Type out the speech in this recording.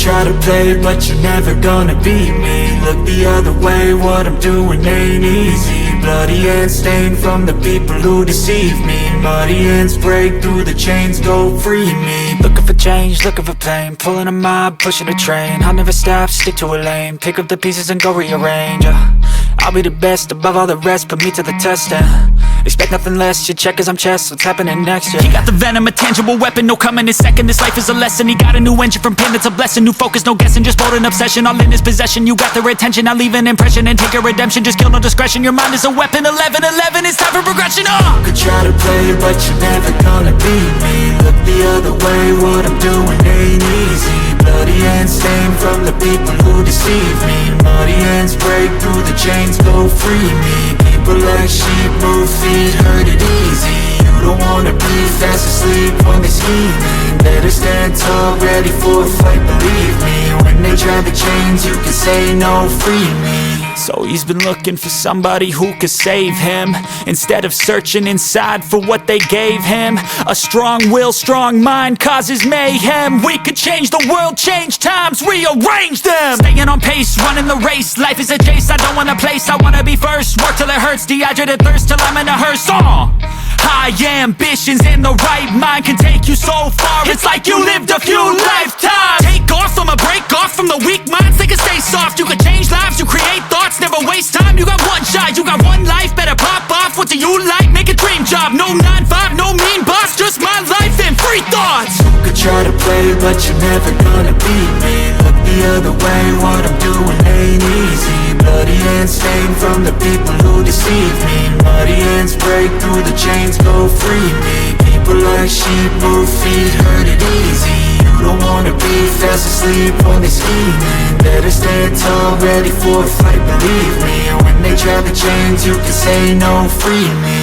try to play, but you're never gonna beat me. Look the other way, what I'm doing ain't easy. Bloody hands stained from the people who deceive me. Muddy hands break through the chains, go free me. Looking for change, looking for pain, pulling a mob, pushing a train. I'll never stop, stick to a lane, pick up the pieces and go rearrange. I'll be the best above all the rest, put me to the test and expect nothing less, your check as I'm chess, what's happening next, yeah. He got the venom, a tangible weapon, no coming in second. This life is a lesson, he got a new engine from pain, it's a blessing. New focus, no guessing, just bold and obsession, all in his possession. You got their attention, I'll leave an impression and take your redemption. Just kill, no discretion, your mind is a weapon. 11-11, it's time for progression, You could try to play, but you're never gonna beat me. Look the other way, what I'm doing ain't easy. Bloody hands stained from the people who deceive me. Muddy hands break through the chains, go free me. People like sheep move feet, hurt it easy. You don't wanna be fast asleep when they scheming. Better stand tall, ready for a fight, believe me. When they try the chains, you can say no, free me. So he's been looking for somebody who could save him, instead of searching inside for what they gave him. A strong will, strong mind causes mayhem. We could change the world, change times, rearrange them. Staying on pace, running the race. Life is a chase, I don't want a place, I wanna be first. Work till it hurts, dehydrated thirst till I'm in a hearse. High ambitions and the right mind can take you so far. It's like you lived a few lifetimes. Take off from a break off from the weak minds, they can stay soft. You can change lives, you create thoughts, never waste time. You got one shot, you got one life, better pop off. What do you like? Make a dream job. No 9-5, no mean boss, just my life and free thoughts. You could try to play, but you're never gonna beat me. Look the other way, what I'm doing ain't easy. Bloody hands stained from the people who deceive me. Muddy hands break through the chains, go free me. People like sheep move feet, hurt it easy. You don't wanna be fast asleep when they scheming. Better stand tall, ready for a fight, believe me. When they try the chains, you can say no, free me.